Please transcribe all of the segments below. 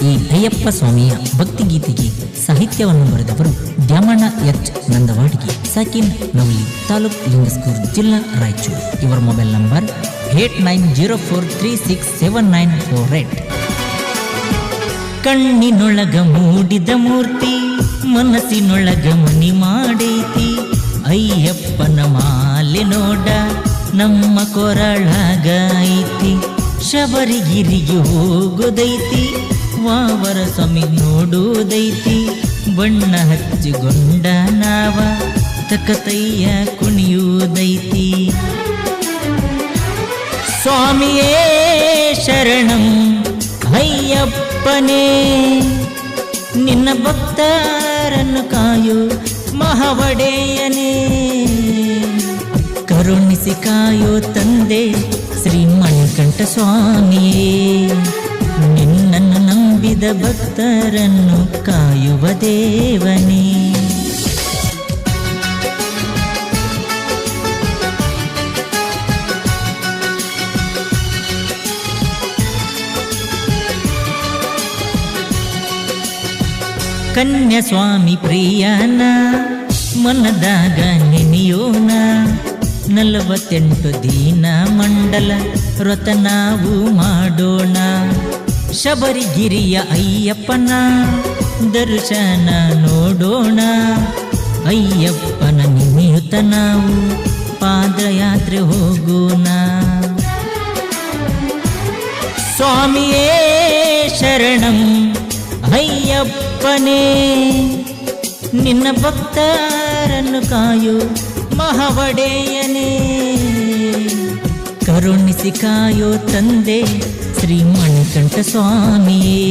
ಈ ಅಯ್ಯಪ್ಪ ಸ್ವಾಮಿಯ ಭಕ್ತಿಗೀತೆಗೆ ಸಾಹಿತ್ಯವನ್ನು ಬರೆದವರು ದ್ಯಾಮಣ್ಣ ಎಚ್ ನಂದವಾಡಿಗೆ, ಸಾಕಿನ್ ನವಲಿ, ತಾಲೂಕ್ ಲಿಂಗಸ್ಕೂರು, ಜಿಲ್ಲಾ ರಾಯಚೂರು. ಇವರ ಮೊಬೈಲ್ ನಂಬರ್ 8904367948. ಕಣ್ಣಿನೊಳಗ ಮೂಡಿದ ಮೂರ್ತಿ, ಮನಸ್ಸಿನೊಳಗ ಮನಿ ಮಾಡೈತಿ, ಅಯ್ಯಪ್ಪನ ಮಾಲೆ ನೋಡ ನಮ್ಮ ಕೊರಳಾಗ ಐತಿ. ಶಬರಿಗಿರಿಗೆ ಹೋಗೋದೈತಿ, ವಾವರ ಸ್ವಾಮಿ ನೋಡೋದೈತಿ, ಬಣ್ಣ ಹಚ್ಚಿಕೊಂಡ ನಾವ ತಕತಯ್ಯ ಕುಣಿಯುವುದೈತಿ. ಸ್ವಾಮಿಯೇ ಶರಣಂ ಅಯ್ಯಪ್ಪನೇ, ನಿನ್ನ ಭಕ್ತರನ್ನು ಕಾಯೋ ಮಹಾವಡೆಯನೇ. ಕರುಣಿಸಿ ಕಾಯೋ ತಂದೆ ಶ್ರೀ ಮಣಿಕಂಠ ಸ್ವಾಮಿಯೇ, ನಿನ್ನನ್ನು ನಂಬಿದ ಭಕ್ತರನ್ನು ಕಾಯುವ ದೇವನೇ. ಕನ್ಯಾಸ್ವಾಮಿ ಪ್ರಿಯನ ಮನದಾಗ ನೆನೆಯೋಣ, 48 ದಿನ ಮಂಡಲ ವ್ರತ ನಾವು ಮಾಡೋಣ. ಶಬರಿಗಿರಿಯ ಅಯ್ಯಪ್ಪನ ದರ್ಶನ ನೋಡೋಣ, ಅಯ್ಯಪ್ಪನ ನೆನೆಯುತ್ತ ನಾವು ಪಾದಯಾತ್ರೆ ಹೋಗೋಣ. ಸ್ವಾಮಿಯೇ ಶರಣಂ ಅಯ್ಯಪ್ಪನೇ, ನಿನ್ನ ಭಕ್ತರನ್ನು ಕಾಯೋ ಮಹಾವಡೆಯನೇ. ಕರುಣಿಸಿ ಕಾಯೋ ತಂದೆ ಶ್ರೀ ಮಣಿಕಂಠ ಸ್ವಾಮಿಯೇ,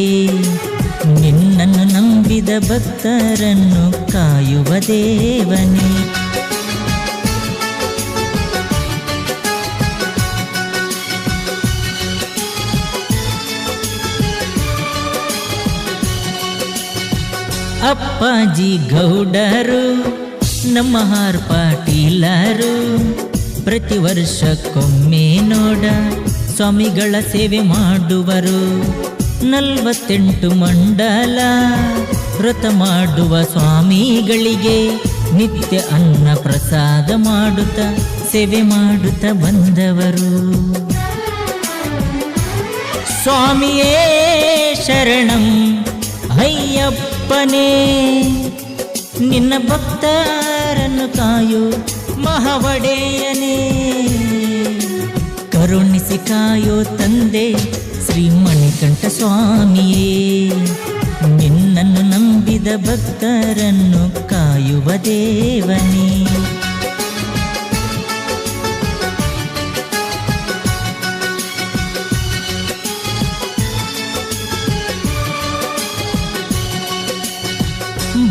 ನಿನ್ನನ್ನು ನಂಬಿದ ಭಕ್ತರನ್ನು ಕಾಯುವ ದೇವನೇ. ಅಪ್ಪಾಜಿ ಗೌಡರು ನಮ್ಮ ಆರ್ ಪಾಟೀಲರು, ಪ್ರತಿ ವರ್ಷಕ್ಕೊಮ್ಮೆ ನೋಡ ಸ್ವಾಮಿಗಳ ಸೇವೆ ಮಾಡುವರು. 48 ಮಂಡಲ ವ್ರತ ಮಾಡುವ ಸ್ವಾಮಿಗಳಿಗೆ ನಿತ್ಯ ಅನ್ನ ಪ್ರಸಾದ ಮಾಡುತ್ತ ಸೇವೆ ಮಾಡುತ್ತ ಬಂದವರು. ಸ್ವಾಮಿಯೇ ಶರಣಂ ಅಯ್ಯಪ್ಪನೇ, ನಿನ್ನ ಭಕ್ತರನ್ನು ಕಾಯೋ ಮಹಾವಡೆಯನೇ. ಕರುಣಿಸಿ ಕಾಯೋ ತಂದೆ ಶ್ರೀ ಮಣಿಕಂಠ ಸ್ವಾಮಿಯೇ, ನಿನ್ನನ್ನು ನಂಬಿದ ಭಕ್ತರನ್ನು ಕಾಯುವ ದೇವನೇ.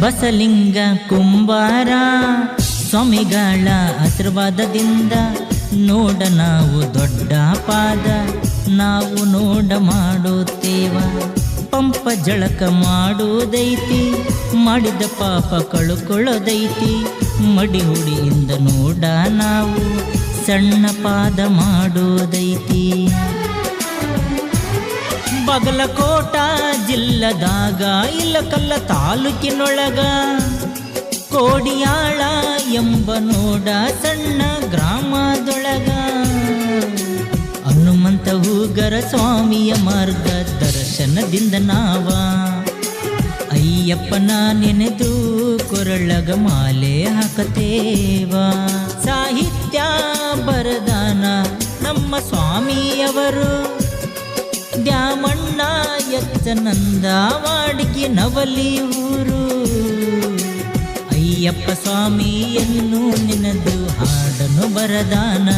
ಬಸಲಿಂಗ ಕುಂಬಾರ ಸ್ವಾಮಿಗಳ ಆಶೀರ್ವಾದದಿಂದ ನೋಡ ನಾವು ದೊಡ್ಡ ಪಾದ ನಾವು ನೋಡ ಮಾಡುತ್ತೇವ. ಪಂಪ ಜಳಕ ಮಾಡುವುದೈತಿ, ಮಾಡಿದ ಪಾಪ ಕಳುಕೊಳ್ಳೋದೈತಿ, ಮಡಿ ಹುಡಿಯಿಂದ ನೋಡ ನಾವು ಸಣ್ಣ ಪಾದ ಮಾಡೋದೈತಿ. ಬಾಗಲಕೋಟ ಜಿಲ್ಲದಾಗ ಇಲಕಲ್ಲ ತಾಲೂಕಿನೊಳಗ ಕೋಡಿಯಾಳ ಎಂಬ ನೋಡ ಸಣ್ಣ ಗ್ರಾಮದೊಳಗ ಹನುಮಂತ ಹೂಗರ ಸ್ವಾಮಿಯ ಮಾರ್ಗ ದರ್ಶನದಿಂದ ನಾವ ಅಯ್ಯಪ್ಪನ ನೆನೆದು ಕೊರಳಗ ಮಾಲೆ ಹಾಕತೇವ. ಸಾಹಿತ್ಯ ಬರದಾನ ನಮ್ಮ ಸ್ವಾಮಿಯವರು, ದ್ಯಾಮಣ್ಣ ಎಚ್ ನಂದವಾಡಿಗೆ, ನವಲಿ ಊರು. ಅಯ್ಯಪ್ಪ ಸ್ವಾಮಿಯನ್ನು ನೆನೆದು ಹಾಡನ್ನು ಬರದಾನ.